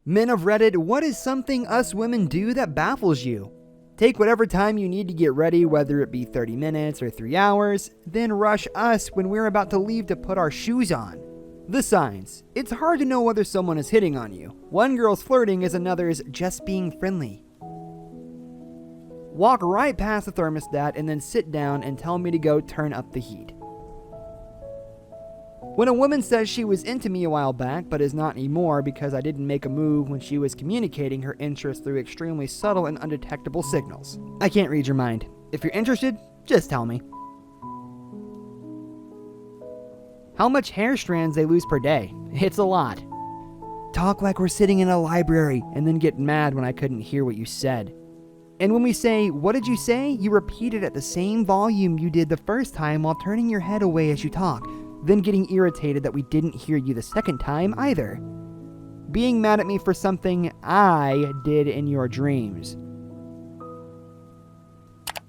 Men of Reddit, what is something us women do that baffles you? Take whatever time you need to get ready, whether it be 30 minutes or 3 hours, then rush us when we're about to leave to put our shoes on. The signs. It's hard to know whether someone is hitting on you. One girl's flirting as another's just being friendly. Walk right past the thermostat and then sit down and tell me to go turn up the heat. When a woman says she was into me a while back but is not anymore because I didn't make a move when she was communicating her interest through extremely subtle and undetectable signals. I can't read your mind. If you're interested, just tell me. How much hair strands they lose per day? It's a lot. Talk like we're sitting in a library and then get mad when I couldn't hear what you said. And when we say, "What did you say?" you repeat it at the same volume you did the first time while turning your head away as you talk, then getting irritated that we didn't hear you the second time either. Being mad at me for something I did in your dreams.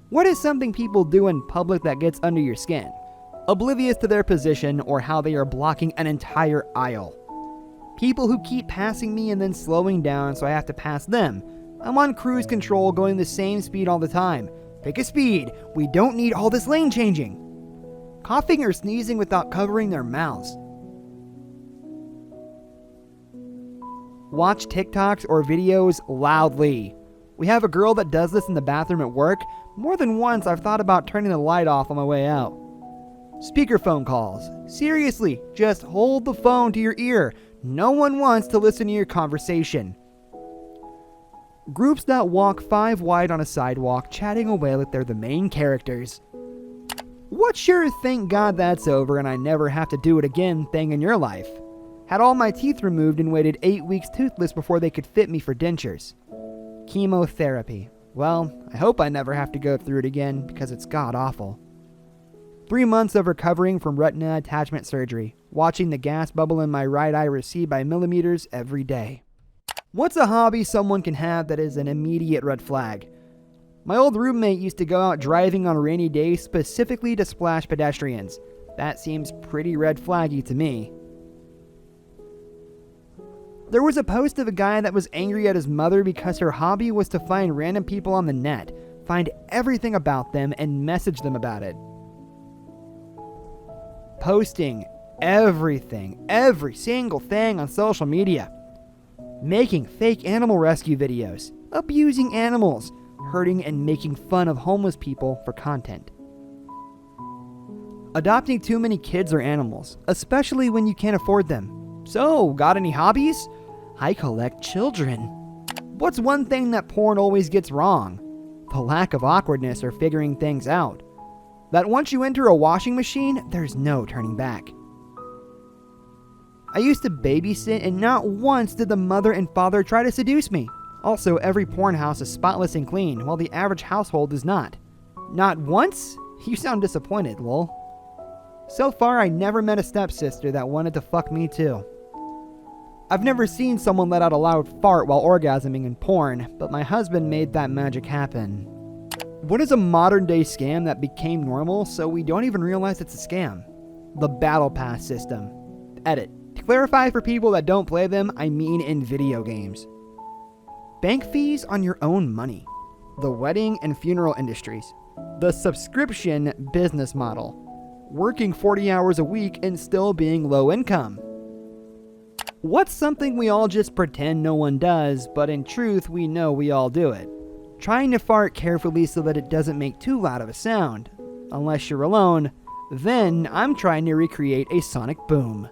What is something people do in public that gets under your skin? Oblivious to their position or how they are blocking an entire aisle. People who keep passing me and then slowing down so I have to pass them. I'm on cruise control going the same speed all the time. Pick a speed. We don't need all this lane changing. Coughing or sneezing without covering their mouths. Watch TikToks or videos loudly. We have a girl that does this in the bathroom at work. More than once I've thought about turning the light off on my way out. Speakerphone calls. Seriously, just hold the phone to your ear. No one wants to listen to your conversation. Groups that walk 5 wide on a sidewalk chatting away like they're the main characters. What's your "thank God that's over and I never have to do it again" thing in your life? Had all my teeth removed and waited 8 weeks toothless before they could fit me for dentures. Chemotherapy. Well, I hope I never have to go through it again because it's god-awful. 3 months of recovering from retina attachment surgery, watching the gas bubble in my right eye recede by millimeters every day. What's a hobby someone can have that is an immediate red flag? My old roommate used to go out driving on rainy days specifically to splash pedestrians. That seems pretty red flaggy to me. There was a post of a guy that was angry at his mother because her hobby was to find random people on the net, find everything about them, and message them about it. Posting everything, every single thing on social media. Making fake animal rescue videos, abusing animals, hurting and making fun of homeless people for content. Adopting too many kids or animals, especially when you can't afford them. So, got any hobbies? I collect children. What's one thing that porn always gets wrong? The lack of awkwardness or figuring things out. That once you enter a washing machine, there's no turning back. I used to babysit and not once did the mother and father try to seduce me. Also, every porn house is spotless and clean, while the average household is not. Not once? You sound disappointed, lol. So far, I never met a stepsister that wanted to fuck me too. I've never seen someone let out a loud fart while orgasming in porn, but my husband made that magic happen. What is a modern day scam that became normal so we don't even realize it's a scam? The Battle Pass system. Edit. To clarify for people that don't play them, I mean in video games. Bank fees on your own money. The wedding and funeral industries. The subscription business model. Working 40 hours a week and still being low income. What's something we all just pretend no one does, but in truth we know we all do it? Trying to fart carefully so that it doesn't make too loud of a sound. Unless you're alone, then I'm trying to recreate a sonic boom.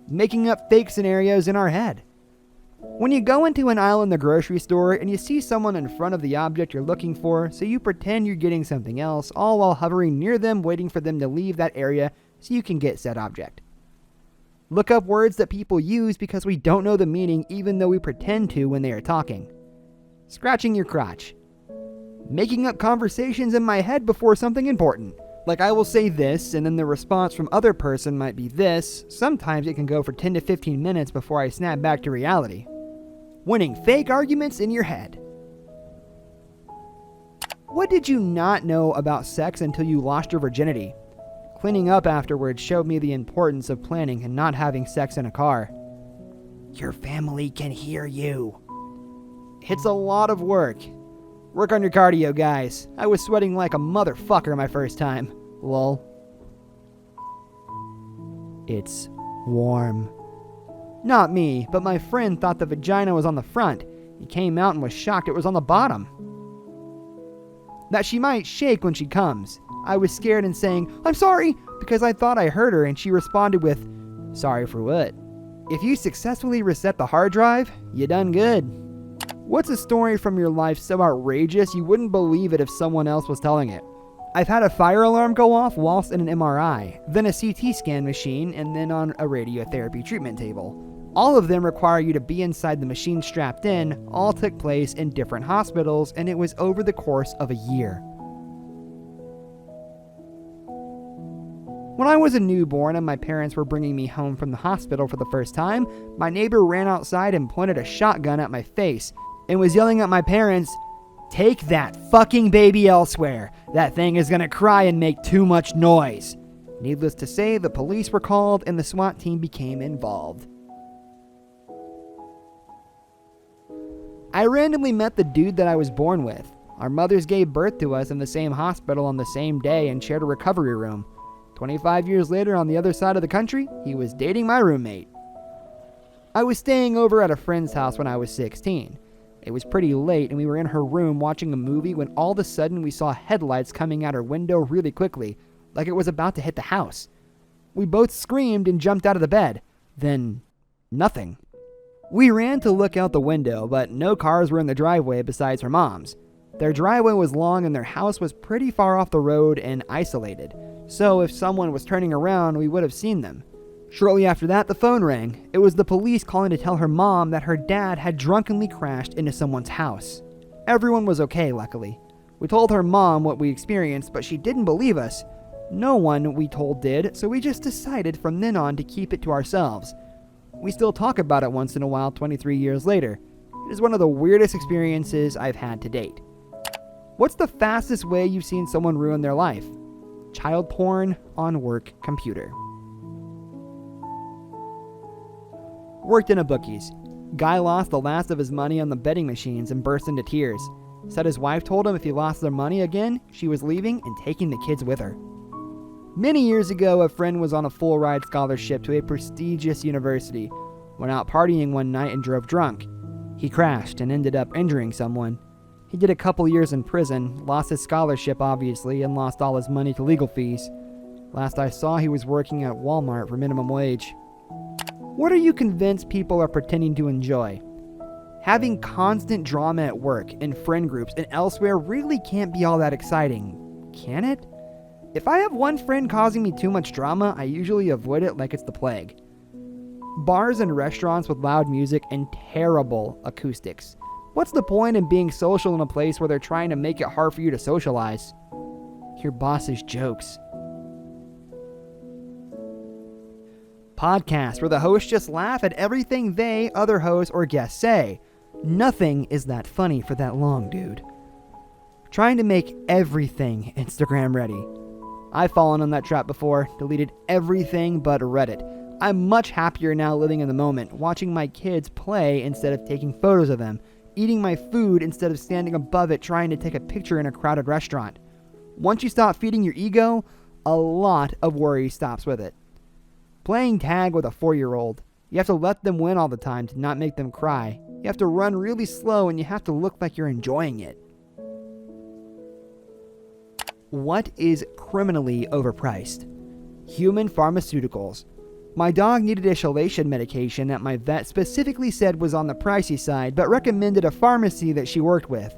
Making up fake scenarios in our head. When you go into an aisle in the grocery store and you see someone in front of the object you're looking for, so you pretend you're getting something else, all while hovering near them waiting for them to leave that area so you can get said object. Look up words that people use because we don't know the meaning even though we pretend to when they are talking. Scratching your crotch. Making up conversations in my head before something important. Like I will say this and then the response from other person might be this. Sometimes it can go for 10 to 15 minutes before I snap back to reality. Winning fake arguments in your head. What did you not know about sex until you lost your virginity? Cleaning up afterwards showed me the importance of planning and not having sex in a car. Your family can hear you. It's a lot of work. Work on your cardio, guys. I was sweating like a motherfucker my first time. Lol. It's warm. Not me, but my friend thought the vagina was on the front. He came out and was shocked it was on the bottom. That she might shake when she comes. I was scared and saying, "I'm sorry," because I thought I heard her, and she responded with, "Sorry for what?" If you successfully reset the hard drive, you done good. What's a story from your life so outrageous you wouldn't believe it if someone else was telling it? I've had a fire alarm go off whilst in an MRI, then a CT scan machine, and then on a radiotherapy treatment table. All of them require you to be inside the machine strapped in. All took place in different hospitals, and it was over the course of a year. When I was a newborn and my parents were bringing me home from the hospital for the first time, my neighbor ran outside and pointed a shotgun at my face and was yelling at my parents, "Take that fucking baby elsewhere. That thing is gonna cry and make too much noise." Needless to say, the police were called and the SWAT team became involved. I randomly met the dude that I was born with. Our mothers gave birth to us in the same hospital on the same day and shared a recovery room. 25 years later, on the other side of the country, he was dating my roommate. I was staying over at a friend's house when I was 16. It was pretty late and we were in her room watching a movie when all of a sudden we saw headlights coming out her window really quickly, like it was about to hit the house. We both screamed and jumped out of the bed. Then, nothing. We ran to look out the window, but no cars were in the driveway besides her mom's. Their driveway was long and their house was pretty far off the road and isolated, so if someone was turning around, we would have seen them. Shortly after that, the phone rang. It was the police calling to tell her mom that her dad had drunkenly crashed into someone's house. Everyone was okay, luckily. We told her mom what we experienced, but she didn't believe us. No one we told did, so we just decided from then on to keep it to ourselves. We still talk about it once in a while 23 years later. It is one of the weirdest experiences I've had to date. What's the fastest way you've seen someone ruin their life? Child porn on work computer. Worked in a bookies. Guy lost the last of his money on the betting machines and burst into tears. Said his wife told him if he lost their money again, she was leaving and taking the kids with her. Many years ago, a friend was on a full-ride scholarship to a prestigious university. Went out partying one night and drove drunk. He crashed and ended up injuring someone. He did a couple years in prison, lost his scholarship obviously, and lost all his money to legal fees. Last I saw, he was working at Walmart for minimum wage. What are you convinced people are pretending to enjoy? Having constant drama at work, in friend groups, and elsewhere really can't be all that exciting, can it? If I have one friend causing me too much drama, I usually avoid it like it's the plague. Bars and restaurants with loud music and terrible acoustics. What's the point in being social in a place where they're trying to make it hard for you to socialize? Your boss's jokes. Podcasts where the hosts just laugh at everything they, other hosts, or guests say. Nothing is that funny for that long, dude. Trying to make everything Instagram ready. I've fallen on that trap before, deleted everything but Reddit. I'm much happier now living in the moment, watching my kids play instead of taking photos of them, eating my food instead of standing above it trying to take a picture in a crowded restaurant. Once you stop feeding your ego, a lot of worry stops with it. Playing tag with a 4-year-old. You have to let them win all the time to not make them cry. You have to run really slow and you have to look like you're enjoying it. What is criminally overpriced? Human pharmaceuticals. My dog needed a chelation medication that my vet specifically said was on the pricey side, but recommended a pharmacy that she worked with.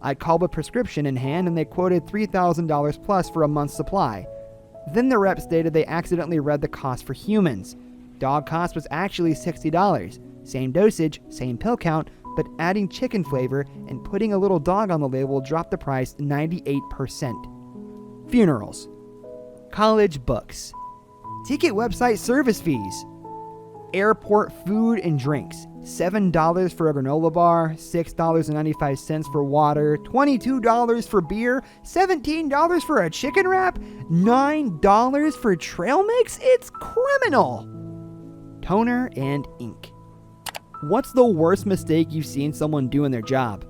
I called with prescription in hand and they quoted $3,000 plus for a month's supply. Then the rep stated they accidentally read the cost for humans. Dog cost was actually $60. Same dosage, same pill count, but adding chicken flavor and putting a little dog on the label dropped the price 98%. Funerals. College books. Ticket website service fees. Airport food and drinks. $7 for a granola bar, $6.95 for water, $22 for beer, $17 for a chicken wrap, $9 for trail mix? It's criminal. Toner and ink. What's the worst mistake you've seen someone do in their job?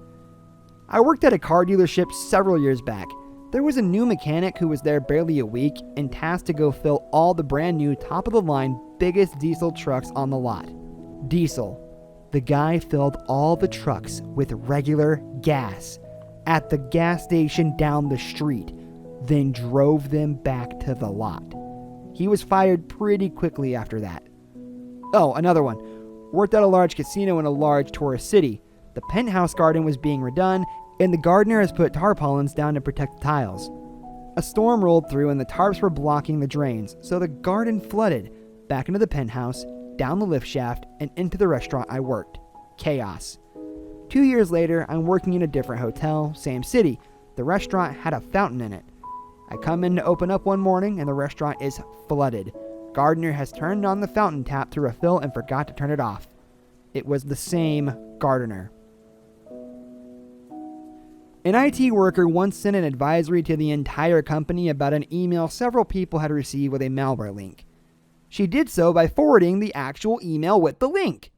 I worked at a car dealership several years back. There was a new mechanic who was there barely a week and tasked to go fill all the brand new top-of-the-line biggest diesel trucks on the lot. Diesel. The guy filled all the trucks with regular gas at the gas station down the street, then drove them back to the lot. He was fired pretty quickly after that. Oh, another one. Worked at a large casino in a large tourist city. The penthouse garden was being redone, and the gardener has put tarpaulins down to protect the tiles. A storm rolled through and the tarps were blocking the drains, so the garden flooded back into the penthouse, down the lift shaft, and into the restaurant I worked. Chaos. 2 years later, I'm working in a different hotel, same city. The restaurant had a fountain in it. I come in to open up one morning and the restaurant is flooded. Gardener has turned on the fountain tap to refill and forgot to turn it off. It was the same gardener. An IT worker once sent an advisory to the entire company about an email several people had received with a malware link. She did so by forwarding the actual email with the link.